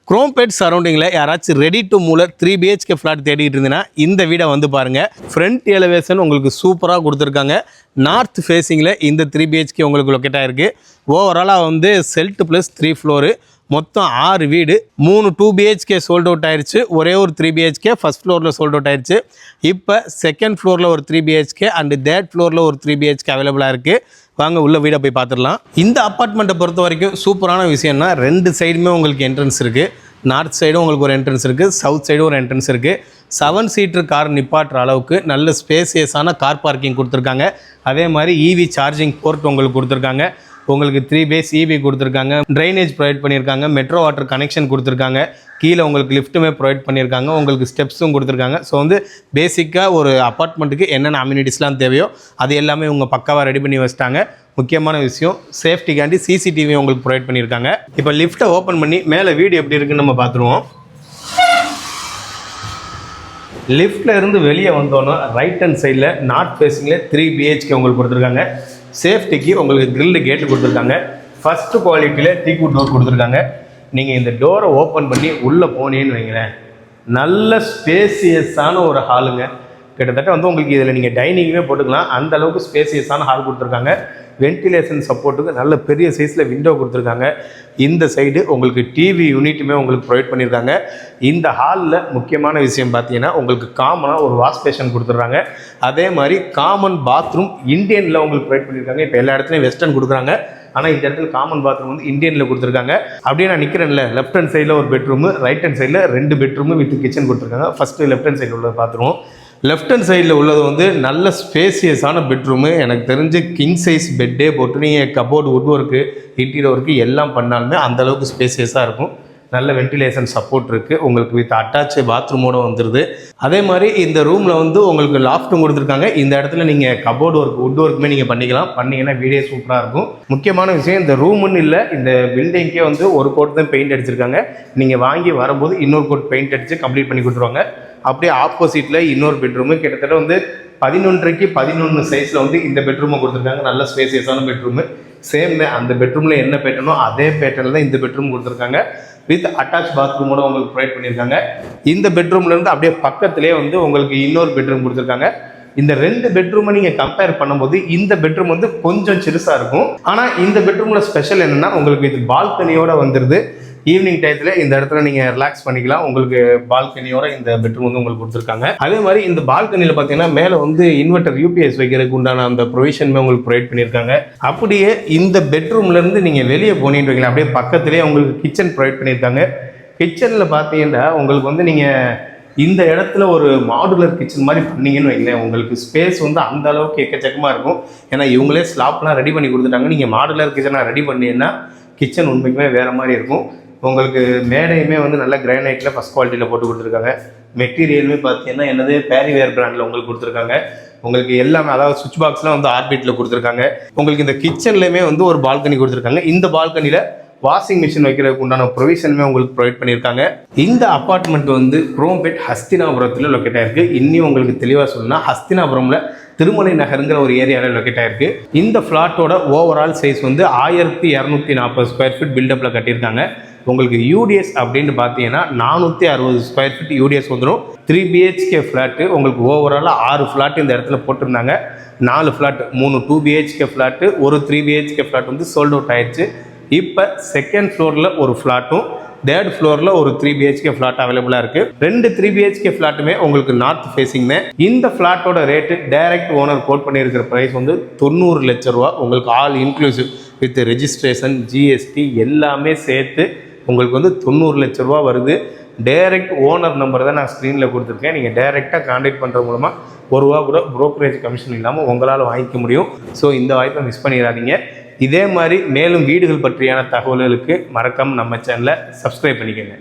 குரோம்பேட் சரௌண்டிங்கில் யாராச்சும் ready to molar 3 BHK flat தேடிட்டு இருந்தீங்கன்னா இந்த வீடை வந்து பாருங்கள். ஃப்ரண்ட் எலிவேஷன் உங்களுக்கு சூப்பராக கொடுத்துருக்காங்க. நார்த் ஃபேஸிங்கில் இந்த 3 BHK உங்களுக்கு லொக்கேட் ஆகிருக்கு. ஓவராலாக வந்து செல்ட் ப்ளஸ் 3 ஃப்ளோரு, மொத்தம் 6 வீடு. 3 2 BHK சோல்ட் அவுட் ஆயிடுச்சு. ஒரே ஒரு 3 BHK ஃபஸ்ட் ஃப்ளோரில் சோல்ட் அவுட் ஆயிடுச்சு. இப்போ செகண்ட் ஃப்ளோரில் ஒரு 3 BHK அண்டு தேர்ட் ஃப்ளோரில் ஒரு 3 BHK அவைலபிளாக இருக்குது. வாங்க உள்ள வீடை போய் பார்த்துடலாம். இந்த அப்பார்ட்மெண்ட்டை பொறுத்த வரைக்கும் சூப்பரான விஷயம்னா 2 சைடுமே உங்களுக்கு என்ட்ரன்ஸ் இருக்குது. நார்த் சைடும் உங்களுக்கு ஒரு என்ட்ரன்ஸ் இருக்குது, சவுத் சைடும் ஒரு என்ட்ரன்ஸ் இருக்குது. 7 சீட்டர் கார் நிப்பாட்டுற அளவுக்கு நல்ல ஸ்பேசியஸான கார் பார்க்கிங் கொடுத்துருக்காங்க. அதே மாதிரி இவி சார்ஜிங் போர்ட் உங்களுக்கு கொடுத்துருக்காங்க. உங்களுக்கு 3 பேஸ் இவி கொடுத்துருக்காங்க. ட்ரைனேஜ் ப்ரொவைட் பண்ணியிருக்காங்க. மெட்ரோ வாட்டர் கனெக்ஷன் கொடுத்துருக்காங்க. கீழே உங்களுக்கு லிஃப்ட்டுமே ப்ரொவைட் பண்ணியிருக்காங்க. உங்களுக்கு ஸ்டெப்ஸும் கொடுத்துருக்காங்க. ஸோ வந்து பேசிக்காக ஒரு அப்பார்ட்மெண்ட்டுக்கு என்னென்ன அம்யூனிட்டிஸ்லாம் தேவையோ அது எல்லாமே உங்கள் பக்காவாக ரெடி பண்ணி வச்சிட்டாங்க. முக்கியமான விஷயம் சேஃப்டிக்காண்டி சிசிடிவி உங்களுக்கு ப்ரொவைட் பண்ணியிருக்காங்க. இப்போ லிஃப்ட்டை ஓப்பன் பண்ணி மேலே வீடு எப்படி இருக்குன்னு நம்ம பார்த்துருவோம். லிஃப்ட்டில் இருந்து வெளியே வந்தோன்னா ரைட் ஹேண்ட் சைடில் நார்த் ஃபேஸிங்கில் 3 BHK உங்களுக்கு கொடுத்துருக்காங்க. சேஃப்டிக்கு உங்களுக்கு கிரில்டு கேட்டு கொடுத்துருக்காங்க. ஃபஸ்ட்டு குவாலிட்டியில் டீக்வுட் டோர் கொடுத்துருக்காங்க. நீங்கள் இந்த டோரை ஓப்பன் பண்ணி உள்ளே போனீங்கன்னு வைங்களேன், நல்ல ஸ்பேசியஸான ஒரு ஹாலுங்க. கிட்டத்தட்ட வந்து உங்களுக்கு இதில் நீங்கள் டைனிங்குமே போட்டுக்கலாம். அந்த அளவுக்கு ஸ்பேசியஸான ஹால் கொடுத்துருக்காங்க. வென்டிலேஷன் சப்போர்ட்டுக்கு நல்ல பெரிய சைஸில் விண்டோ கொடுத்துருக்காங்க. இந்த சைடு உங்களுக்கு டிவி யூனிட்டுமே உங்களுக்கு ப்ரொவைட் பண்ணியிருக்காங்க. இந்த ஹாலில் முக்கியமான விஷயம் பார்த்தீங்கன்னா உங்களுக்கு காமனாக ஒரு வாஷ் பேஷன் கொடுத்துட்றாங்க. அதே மாதிரி காமன் பாத்ரூம் இந்தியனில் உங்களுக்கு ப்ரொவைட் பண்ணியிருக்காங்க. இப்போ எல்லா இடத்துலையும் வெஸ்டர்ன் கொடுக்குறாங்க, ஆனால் இந்த இடத்துல காமன் பாத்ரூம் வந்து இந்தியனில் கொடுத்துருக்காங்க. அப்படியே நான் நிற்கிறேன்ல, லெஃப்ட் ஹேண்ட் சைடில் ஒரு பெட்ரூமு, ரைட் ஹேண்ட் சைடில் 2 பெட்ரூமு வித் கிச்சன் கொடுத்துருக்காங்க. ஃபஸ்ட்டு லெஃப்ட் ஹேண்ட் சைடில் உள்ளது பார்த்துருவோம். லெஃப்ட் ஹேண்ட் சைடில் உள்ளது வந்து நல்ல ஸ்பேசியஸான பெட்ரூமு. எனக்கு தெரிஞ்சு கிங் சைஸ் பெட்டே போட்டு நீங்கள் cupboard would work interior work எல்லாம் பண்ணாலுமே அந்தளவுக்கு ஸ்பேசியஸாக இருக்கும். நல்ல வென்டிலேஷன் சப்போர்ட் இருக்குது. உங்களுக்கு வித் அட்டாச்சு பாத்ரூமோடு வந்துடுது. அதே மாதிரி இந்த ரூமில் வந்து உங்களுக்கு லாஃப்ட்டும் கொடுத்துருக்காங்க. இந்த இடத்துல நீங்கள் கபோர்டு ஒர்க் வுட் ஒர்க்குமே நீங்கள் பண்ணிங்கன்னா வீடே சூப்பராக இருக்கும். முக்கியமான விஷயம், இந்த ரூமுன்னு இல்லை, இந்த பில்டிங்கே வந்து ஒரு கோட் தான் பெயிண்ட் அடிச்சிருக்காங்க. நீங்கள் வாங்கி வரும்போது இன்னொரு கோட் பெயிண்ட் அடித்து கம்ப்ளீட் பண்ணி கொடுத்துருவாங்க. அப்படியே ஆப்போசிட்டில் இன்னொரு பெட்ரூமு, கிட்டத்தட்ட வந்து 11:11 11 சைஸில் வந்து இந்த பெட்ரூமை கொடுத்துருக்காங்க. நல்ல ஸ்பேசியஸான பெட்ரூமு. சேம் அந்த பெட்ரூமில் என்ன பேட்டர்னோ அதே பேட்டர்னில் தான் இந்த பெட்ரூம் கொடுத்துருக்காங்க. வித் அட்டாச் பாத்ரூமோட உங்களுக்கு ப்ரொவைட் பண்ணியிருக்காங்க. இந்த பெட்ரூம்லேருந்து அப்படியே பக்கத்துலேயே வந்து உங்களுக்கு இன்னொரு பெட்ரூம் கொடுத்துருக்காங்க. இந்த 2 பெட்ரூமை நீங்கள் கம்பேர் பண்ணும்போது இந்த பெட்ரூம் வந்து கொஞ்சம் சிறுசாக இருக்கும். ஆனால் இந்த பெட்ரூமில் ஸ்பெஷல் என்னென்னா உங்களுக்கு இது பால்கனியோடு வந்துடுது. ஈவினிங் டயத்தில் இந்த இடத்துல நீங்கள் ரிலாக்ஸ் பண்ணிக்கலாம். உங்களுக்கு பால்கனியோட இந்த பெட்ரூம் வந்து உங்களுக்கு கொடுத்துருக்காங்க. அதே மாதிரி இந்த பால்கனியில் பார்த்தீங்கன்னா மேலே வந்து இன்வெர்டர் யூபிஎஸ் வைக்கிறதுக்கு உண்டான அந்த ப்ரொவிஷனுமே உங்களுக்கு ப்ரொவைட் பண்ணியிருக்காங்க. அப்படியே இந்த பெட்ரூம்லேருந்து நீங்கள் வெளியே போனீங்கன்னு வைக்கலாம், அப்படியே பக்கத்துலேயே உங்களுக்கு கிச்சன் ப்ரொவைட் பண்ணியிருக்காங்க. கிச்சனில் பார்த்தீங்கன்னா உங்களுக்கு வந்து நீங்கள் இந்த இடத்துல ஒரு மாடுலர் கிச்சன் மாதிரி பண்ணீங்கன்னு வைங்களேன், உங்களுக்கு ஸ்பேஸ் வந்து அந்த அளவுக்கு எக்கச்சக்கமாக இருக்கும். ஏன்னா இவங்களே ஸ்லாப்லாம் ரெடி பண்ணி கொடுத்துட்டாங்க. நீங்கள் மாடுலர் கிச்சனாக ரெடி பண்ணீங்கன்னா கிச்சன் உண்மைக்குமே வேறு மாதிரி இருக்கும். உங்களுக்கு மேடையுமே வந்து நல்ல கிரானைட்டில் ஃபஸ்ட் குவாலிட்டியில் போட்டு கொடுத்துருக்காங்க. மெட்டீரியலுமே பார்த்தீங்கன்னா என்னது பேரிவேர் பிராண்டில் உங்களுக்கு கொடுத்துருக்காங்க. உங்களுக்கு எல்லாமே அதாவது சுவிட்ச் பாக்ஸ்லாம் வந்து ஆர்பிட்டில் கொடுத்துருக்காங்க. உங்களுக்கு இந்த கிச்சன்லேயுமே வந்து ஒரு பால்கனி கொடுத்துருக்காங்க. இந்த பால்கனியில் வாஷிங் மிஷின் வைக்கிறதுக்கு உண்டான ப்ரொவிஷனுமே உங்களுக்கு ப்ரொவைட் பண்ணியிருக்காங்க. இந்த அப்பார்ட்மெண்ட் வந்து குரோம்பேட் ஹஸ்தினாபுரத்தில் லொக்கேட் ஆகிருக்கு. இன்னும் உங்களுக்கு தெளிவாக சொல்லணும்னா ஹஸ்தினாபுரமில் திருமலை நகருங்கிற ஒரு ஏரியாவில் லொக்கேட் ஆகிருக்கு. இந்த ஃப்ளாட்டோட ஓவரால் சைஸ் வந்து 1240 ஸ்கொயர் ஃபீட் பில்டப்பில் கட்டியிருக்காங்க. உங்களுக்கு யூடிஎஸ் அப்படின்னு பார்த்தீங்கன்னா 460 ஸ்கொயர் ஃபீட் யூடிஎஸ் வந்துடும். 3 BHK ஃப்ளாட்டு உங்களுக்கு ஓவராலாக 6 ஃப்ளாட் இந்த இடத்துல போட்டிருந்தாங்க. 4 ஃப்ளாட், 3 2 BHK ஃப்ளாட்டு, ஒரு 3 BHK ஃப்ளாட் வந்து சோல்ட் அவுட் ஆயிடுச்சு. இப்போ செகண்ட் ஃப்ளோரில் ஒரு ஃப்ளாட்டும் தேர்ட் ஃப்ளோரில் ஒரு 3 BHK ஃப்ளாட் அவைலபிளாக இருக்குது. 2 3 BHK ஃப்ளாட்டுமே உங்களுக்கு நார்த் ஃபேஸிங்மே. இந்த ஃப்ளாட்டோட ரேட்டு டைரக்ட் ஓனர் கோட் பண்ணியிருக்கிற ப்ரைஸ் வந்து 90 லட்ச ரூபா. உங்களுக்கு all inclusive with registration GST எல்லாமே சேர்த்து உங்களுக்கு வந்து 90 லட்ச ரூபா வருது. டைரக்ட் ஓனர் நம்பர் தான் நான் ஸ்க்ரீனில் கொடுத்துருக்கேன். நீங்கள் டைரெக்டாக கான்டாக்ட் பண்ணுறது மூலமாக ₹1 கூட ப்ரோக்கரேஜ் கமிஷன் இல்லாமல் உங்களால் வாங்கிக்க முடியும். ஸோ இந்த வாய்ப்பை மிஸ் பண்ணிடாதீங்க. இதே மாதிரி மேலும் வீடுகள் பற்றியான தகவல்களுக்கு மறக்காமல் நம்ம சேனலை சப்ஸ்கிரைப் பண்ணிக்கோங்க.